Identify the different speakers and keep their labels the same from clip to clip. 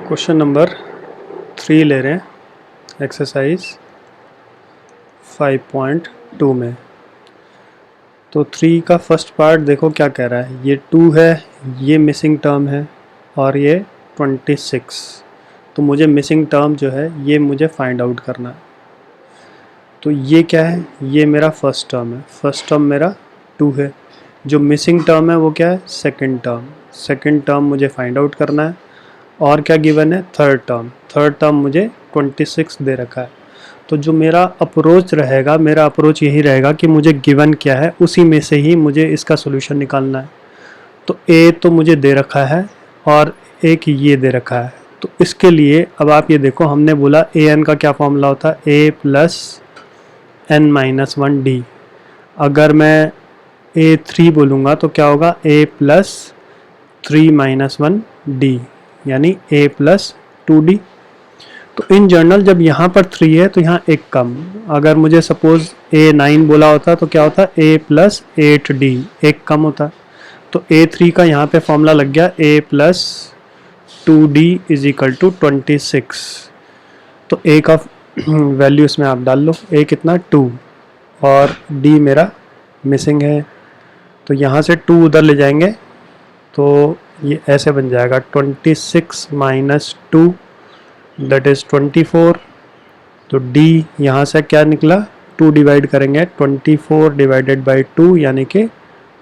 Speaker 1: Question number 3 ले रहे हैं एक्सरसाइज 5.2 में। तो 3 का फर्स्ट पार्ट देखो क्या कह रहा है। ये 2 है, ये मिसिंग टर्म है और ये 26। तो मुझे मिसिंग टर्म जो है ये मुझे फाइंड आउट करना है। तो ये क्या है, ये मेरा फर्स्ट टर्म है। फर्स्ट टर्म मेरा 2 है। जो मिसिंग टर्म है वो क्या है, सेकंड टर्म। सेकंड टर्म मुझे फाइंड आउट करना है। और क्या गिवन है, थर्ड टर्म। थर्ड टर्म मुझे 26 दे रखा है। तो जो मेरा अप्रोच रहेगा, मेरा अप्रोच यही रहेगा कि मुझे गिवन क्या है उसी में से ही मुझे इसका सोल्यूशन निकालना है। तो ए तो मुझे दे रखा है और एक ये दे रखा है। तो इसके लिए अब आप ये देखो, हमने बोला ए एन का क्या फॉर्मूला होता है, ए प्लस एन माइनस 1 डी। अगर मैं A3 बोलूँगा तो क्या होगा, A प्लस 3 माइनस 1 डी, यानी A प्लस 2D। तो इन जनरल जब यहाँ पर 3 है तो यहाँ एक कम। अगर मुझे सपोज A9 बोला होता तो क्या होता, A प्लस 8D, एक कम होता। तो A3 का यहाँ पे फॉर्मूला लग गया A plus 2D is equal to 26। तो A का वैल्यू इसमें आप डाल लो। A कितना, 2, और D मेरा मिसिंग है। तो यहाँ से 2 उधर ले जाएंगे तो ये ऐसे बन जाएगा 26 माइनस 2 दैट इज़ 24। तो D यहाँ से क्या निकला, 2 डिवाइड करेंगे 24 डिवाइडेड बाई 2 यानी कि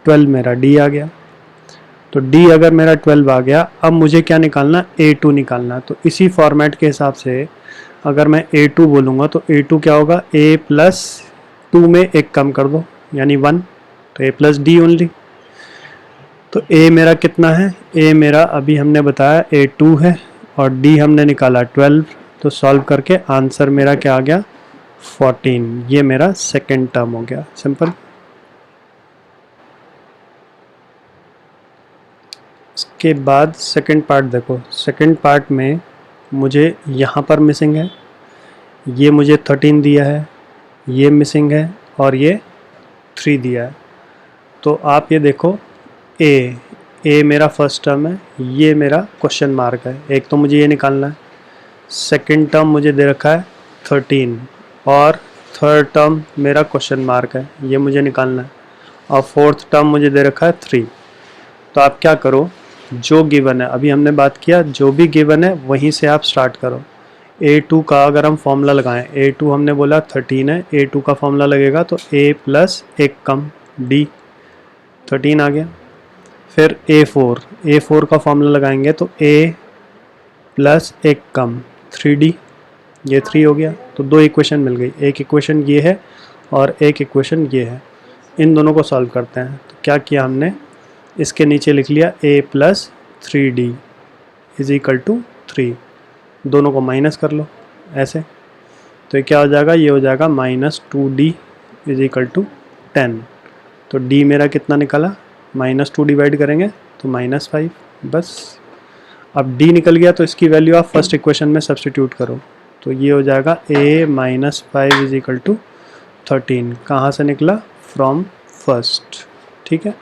Speaker 1: 12 मेरा D आ गया। तो D अगर मेरा 12 आ गया, अब मुझे क्या निकालना, A2 निकालना। तो इसी फॉर्मेट के हिसाब से अगर मैं A2 बोलूँगा तो A2 क्या होगा, A प्लस 2 में एक कम कर दो यानी 1, तो A प्लस D ओनली। तो A मेरा कितना है, A मेरा अभी हमने बताया A2 है और D हमने निकाला 12। तो सॉल्व करके आंसर मेरा क्या आ गया, 14। ये मेरा सेकंड टर्म हो गया, सिंपल। इसके बाद सेकंड पार्ट देखो। सेकंड पार्ट में मुझे यहाँ पर मिसिंग है, ये मुझे 13 दिया है, ये मिसिंग है और ये 3 दिया है। तो आप ये देखो, ए मेरा फर्स्ट टर्म है, ये मेरा क्वेश्चन मार्क है। एक तो मुझे ये निकालना है। सेकंड टर्म मुझे दे रखा है 13 और थर्ड टर्म मेरा क्वेश्चन मार्क है, ये मुझे निकालना है। और फोर्थ टर्म मुझे दे रखा है 3। तो आप क्या करो, जो गिवन है, अभी हमने बात किया जो भी गिवन है वहीं से आप स्टार्ट करो। A2 का अगर हम फॉर्मूला लगाएं, A2 हमने बोला 13 है, A2 का फॉर्मूला लगेगा तो A प्लस एक कम D, 13 आ गया। फिर A4 का फॉर्मूला लगाएंगे तो A प्लस एक कम 3D, ये 3 हो गया। तो 2 इक्वेशन मिल गई, एक इक्वेशन ये है और एक इक्वेशन ये है। इन दोनों को सॉल्व करते हैं। तो क्या किया हमने, इसके नीचे लिख लिया A plus 3D is equal to 3। दोनों को माइनस कर लो ऐसे। तो ये क्या हो जाएगा, ये हो जाएगा minus 2D is equal to 10। तो D मेरा कितना निकला, माइनस 2 डिवाइड करेंगे तो माइनस 5। बस अब D निकल गया तो इसकी वैल्यू आप फर्स्ट इक्वेशन में सब्सटीट्यूट करो। तो ये हो जाएगा A minus 5 is equal to 13। कहाँ से निकला, फ्रॉम फर्स्ट, ठीक है।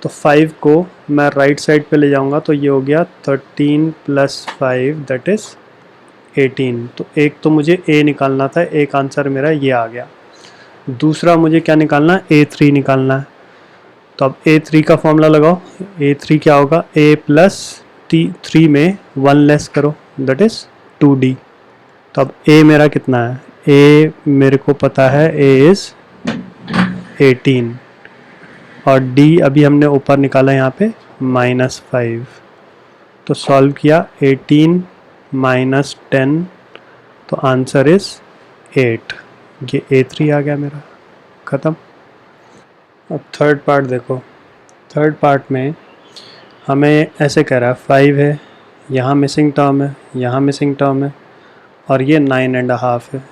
Speaker 1: तो 5 को मैं राइट साइड पे ले जाऊंगा तो ये हो गया 13 प्लस 5 दैट इज़ 18। तो एक तो मुझे A निकालना था, एक आंसर मेरा ये आ गया। दूसरा मुझे क्या निकालना है, A3 निकालना है। तो अब A3 का फॉर्मूला लगाओ। A3 क्या होगा, A प्लस 3 में 1 लेस करो दैट इज़ 2D। तो अब A मेरा कितना है, A मेरे को पता है A इज़ 18 और D अभी हमने ऊपर निकाला यहाँ पे माइनस 5। तो सॉल्व किया 18 माइनस 10, तो आंसर इज़ 8। ये A3 आ गया मेरा, ख़त्म। अब थर्ड पार्ट देखो। थर्ड पार्ट में हमें ऐसे कह रहा है 5 है, यहाँ मिसिंग टर्म है, यहाँ मिसिंग टर्म है और ये 9.5 है।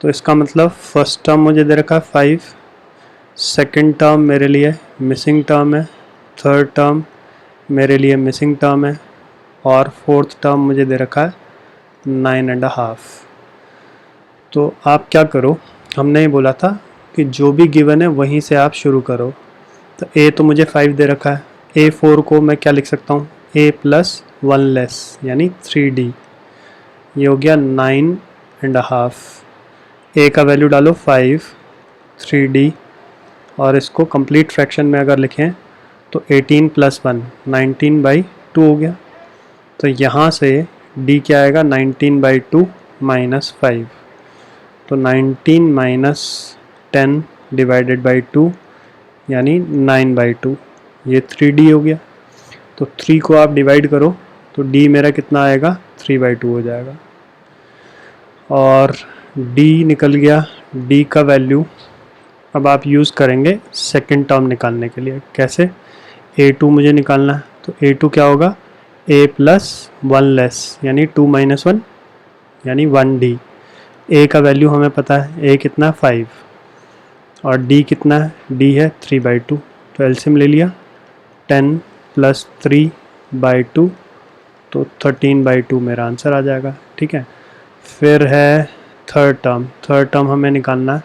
Speaker 1: तो इसका मतलब फर्स्ट टर्म मुझे दे रखा है 5, सेकंड टर्म मेरे लिए मिसिंग टर्म है, थर्ड टर्म मेरे लिए मिसिंग टर्म है और फोर्थ टर्म मुझे दे रखा है 9.5। तो आप क्या करो, हमने ही बोला था कि जो भी गिवन है वहीं से आप शुरू करो। तो A तो मुझे 5 दे रखा है, A4 को मैं क्या लिख सकता हूँ, A प्लस 1 लेस यानी 3D, ये हो गया 9.5। ए का वैल्यू डालो 5, 3D, और इसको कंप्लीट फ्रैक्शन में अगर लिखें तो 18 + 1 19/2 हो गया। तो यहाँ से d क्या आएगा, 19/2 - 5, तो 19 - 10 / 2 यानी 9/2, ये 3D हो गया। तो 3 को आप डिवाइड करो तो d मेरा कितना आएगा, 3/2 हो जाएगा। और d निकल गया, d का वैल्यू अब आप यूज़ करेंगे सेकंड टर्म निकालने के लिए। कैसे, a2 मुझे निकालना है, तो a2 क्या होगा, a + 1 लेस यानी 2 - 1 यानी 1D। a का वैल्यू हमें पता है, a कितना 5 और d कितना है, d है 3/2, तो एलसीएम ले लिया, 10 + 3/2 तो 13/2 मेरा आंसर आ जाएगा। ठीक है, फिर है थर्ड टर्म हमें निकालना है,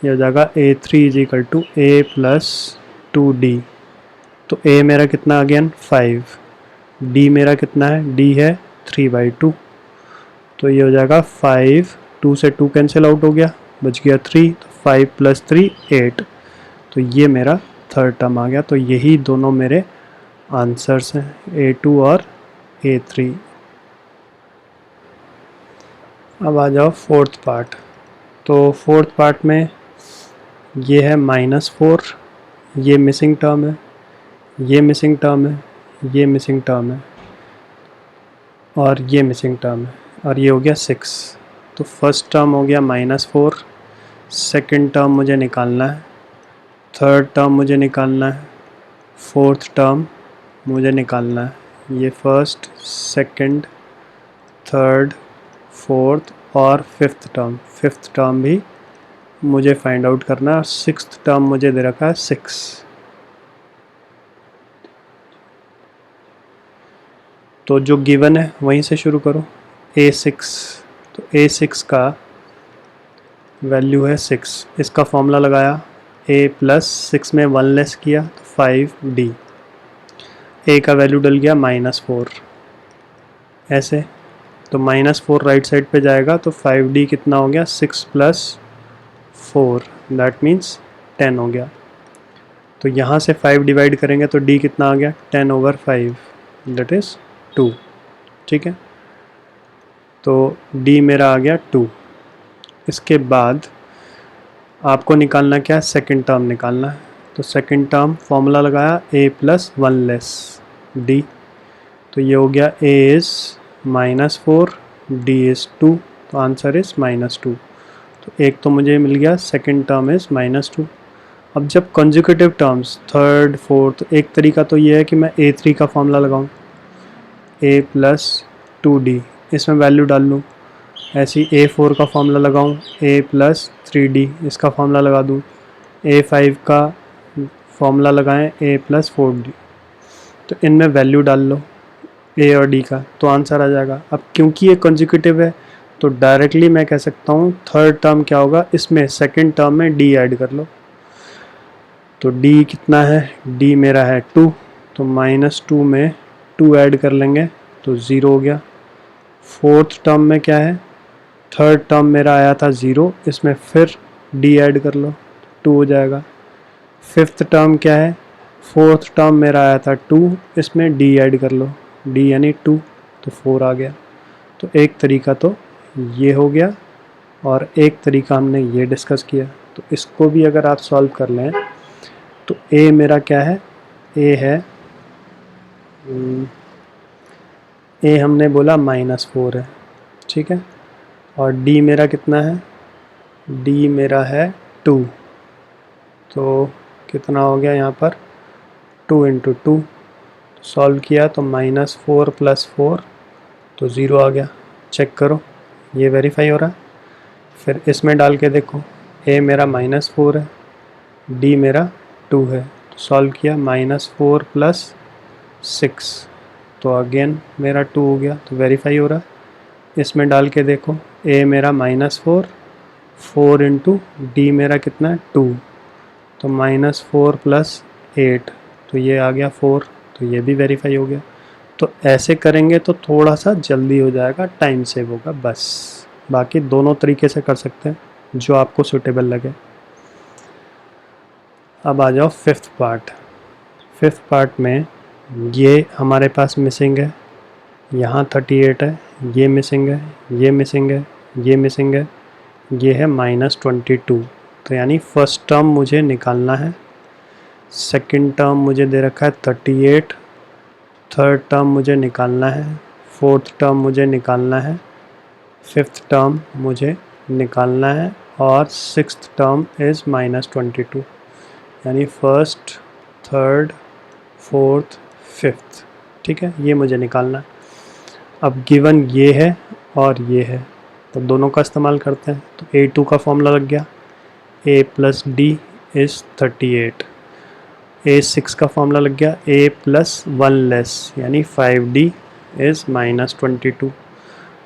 Speaker 1: ये हो जाएगा a3 = a + 2D। तो a मेरा कितना, अगेन 5, d मेरा कितना है, d है 3/2, तो ये हो जाएगा 5, 2 से 2 कैंसिल आउट हो गया, बच गया 3, तो 5 + 3 8, तो ये मेरा थर्ड टर्म आ गया। तो यही दोनों मेरे आंसर्स हैं, a2 और a3। अब आ जाओ फोर्थ पार्ट। तो फोर्थ पार्ट में ये है -4, ये मिसिंग टर्म है, ये मिसिंग टर्म है, ये मिसिंग टर्म है, और ये मिसिंग टर्म है, और ये हो गया 6। तो फर्स्ट टर्म हो गया -4, सेकंड टर्म मुझे निकालना है, थर्ड टर्म मुझे निकालना है, फोर्थ टर्म मुझे निकालना है। ये फर्स्ट, सेकंड, थर्ड, फोर्थ और फिफ्थ टर्म भी मुझे फाइंड आउट करना है, और सिक्स्थ टर्म मुझे दे रखा है 6। तो जो गिवन है वहीं से शुरू करो, a6, तो a6 का वैल्यू है 6, इसका फॉर्मूला लगाया, a + 6 में 1 लेस किया तो 5D, a का वैल्यू डल गया -4, ऐसे, तो -4 राइट साइड पे जाएगा तो 5D कितना हो गया, 6 + 4 दैट मीन्स 10 हो गया। तो यहाँ से 5 डिवाइड करेंगे तो d कितना आ गया, 10/5 दैट इज़ 2। ठीक है, तो d मेरा आ गया 2। इसके बाद आपको निकालना क्या है, सेकंड टर्म निकालना है। तो सेकंड टर्म फॉर्मूला लगाया, a + 1 लेस d, तो ये हो गया a इज़ -4, d इज़ 2, तो आंसर इज़ -2। तो एक तो मुझे मिल गया, सेकंड टर्म इज़ -2। अब जब कंसेक्यूटिव टर्म्स थर्ड फोर्थ, एक तरीका तो ये है कि मैं a3 का फॉर्मूला लगाऊं, a + 2d, इसमें वैल्यू डाल लूँ, ऐसी a4 का फॉर्मूला लगाऊं, a + 3d, इसका फॉर्मूला लगा दूं, a5 का फॉर्मूला लगाएं, a + 4d, तो इनमें वैल्यू डाल लो a और d का, तो आंसर आ जाएगा। अब क्योंकि ये कंसेक्यूटिव है तो डायरेक्टली मैं कह सकता हूँ थर्ड टर्म क्या होगा, इसमें सेकंड टर्म में d ऐड कर लो, तो d कितना है, d मेरा है 2, तो -2 में 2 ऐड कर लेंगे तो 0 हो गया। फोर्थ टर्म में क्या है, थर्ड टर्म मेरा आया था 0, इसमें फिर d ऐड कर लो, 2 हो जाएगा। फिफ्थ टर्म क्या है, फोर्थ टर्म मेरा आया था 2, इसमें d ऐड कर लो, d यानी 2, तो 4 आ गया। तो एक तरीका तो ये हो गया, और एक तरीका हमने ये डिस्कस किया। तो इसको भी अगर आप सॉल्व कर लें तो a मेरा क्या है, a है a हमने बोला -4 है, ठीक है, और d मेरा कितना है, d मेरा है 2, तो कितना हो गया यहाँ पर 2 × 2, सॉल्व किया तो -4 + 4 तो 0 आ गया। चेक करो, ये वेरीफाई हो रहा है। फिर इसमें डाल के देखो, a मेरा -4 है, d मेरा 2 है, तो सॉल्व किया -4 + 6 तो अगेन मेरा 2 हो गया, तो वेरीफाई हो रहा है। इसमें डाल के देखो, a मेरा -4, 4 × d मेरा कितना है 2, तो -4 + 8 तो ये आ गया 4, तो ये भी वेरीफाई हो गया। तो ऐसे करेंगे तो थोड़ा सा जल्दी हो जाएगा, टाइम सेव होगा बस। बाकी दोनों तरीके से कर सकते हैं, जो आपको सूटेबल लगे। अब आ जाओ फिफ्थ पार्ट। फिफ्थ पार्ट में ये हमारे पास मिसिंग है, यहाँ 38 है, ये मिसिंग है, ये मिसिंग है, ये मिसिंग है, ये है -22। तो यानी फर्स्ट टर्म मुझे निकालना है, सेकंड टर्म मुझे दे रखा है 38, थर्ड टर्म मुझे निकालना है, फोर्थ टर्म मुझे निकालना है, फिफ्थ टर्म मुझे निकालना है, और सिक्स्थ टर्म इज़ -22। यानी फर्स्ट, थर्ड, फोर्थ, फिफ्थ। ठीक है, ये मुझे निकालना है। अब गिवन ये है और ये है, तो दोनों का इस्तेमाल करते हैं। तो A2 का फॉर्मूला लग गया, A + D इज़ 38। A6 का फॉर्मूला लग गया, A + 1 लेस यानी 5D इज़ -22।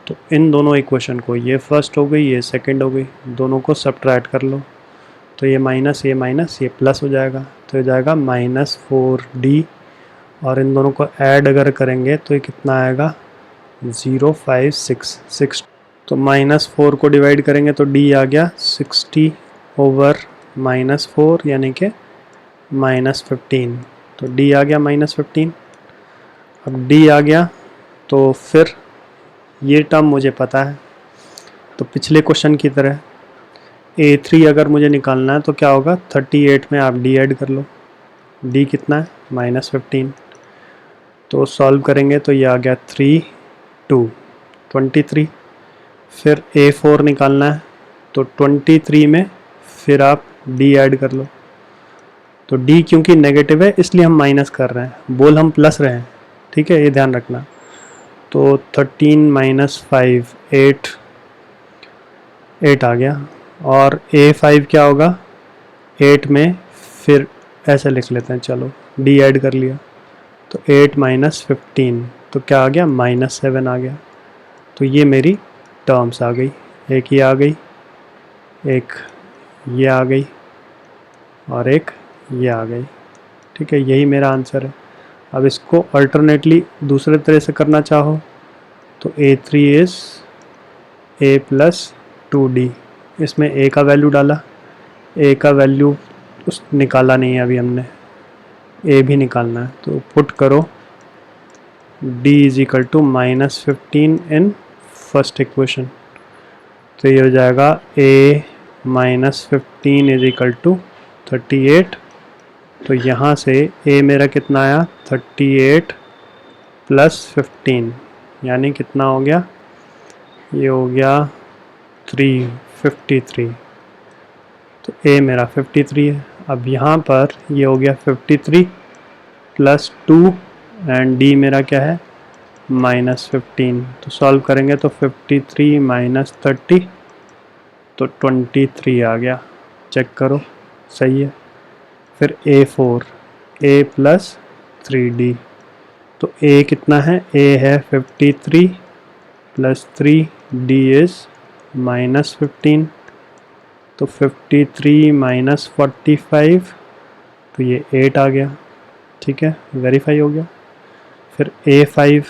Speaker 1: तो इन दोनों इक्वेशन को, ये फर्स्ट हो गई, ये सेकंड हो गई, दोनों को सब्ट्रैक्ट कर लो। तो ये माइनस, ये माइनस, ये प्लस हो जाएगा, तो ये जाएगा -4D। और इन दोनों को ऐड अगर करेंगे तो ये कितना आएगा, 0.566। तो -4 को डिवाइड करेंगे तो D आ गया 60/-4 यानी कि -15। तो D आ गया -15। अब D आ गया तो फिर ये टर्म मुझे पता है, तो पिछले क्वेश्चन की तरह A3 अगर मुझे निकालना है तो क्या होगा, 38 में आप D ऐड कर लो। D कितना है, -15। तो सॉल्व करेंगे तो ये आ गया 3, 2, 23। फिर A4 निकालना है तो 23 में फिर आप D ऐड कर लो। तो D क्योंकि नेगेटिव है इसलिए हम माइनस कर रहे हैं, बोल हम प्लस रहे हैं, ठीक है, ये ध्यान रखना। तो 13 - 5 8 आ गया। और A5 क्या होगा, 8 में फिर ऐसे लिख लेते हैं, चलो D ऐड कर लिया तो 8 - 15, तो क्या आ गया, -7 आ गया। तो ये मेरी टर्म्स आ गई, एक ये आ गई, एक ये आ गई, और एक ये आ गई। ठीक है, यही मेरा आंसर है। अब इसको अल्टरनेटली दूसरे तरह से करना चाहो तो A3 इज़ A + 2D। इसमें A का वैल्यू डाला, A का वैल्यू उस निकाला नहीं है अभी हमने, A भी निकालना है। तो पुट करो D = -15 इन फर्स्ट इक्वेशन। तो ये हो जाएगा A - 15 = 38। तो यहाँ से A मेरा कितना आया, 38 + 15 यानी कितना हो गया, ये हो गया 353। तो A मेरा 53 है। अब यहाँ पर ये हो गया 53 + 2 एंड D मेरा क्या है, -15। तो सॉल्व करेंगे तो 53 - 30 तो 23 आ गया। चेक करो, सही है। फिर A4 A + 3D। तो A कितना है, A है 53 + 3, D इज़ -15। तो 53 - 45 तो ये 8 आ गया। ठीक है, वेरीफाई हो गया। फिर A5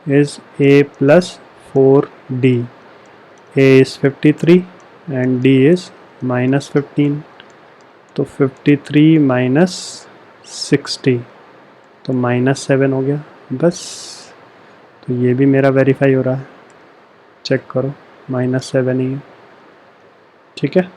Speaker 1: is A + 4D। A is 53 and D is -15। तो 53 - 60 तो -7 हो गया बस। तो ये भी मेरा वेरीफाई हो रहा है, चेक करो, -7 ही है। ठीक है।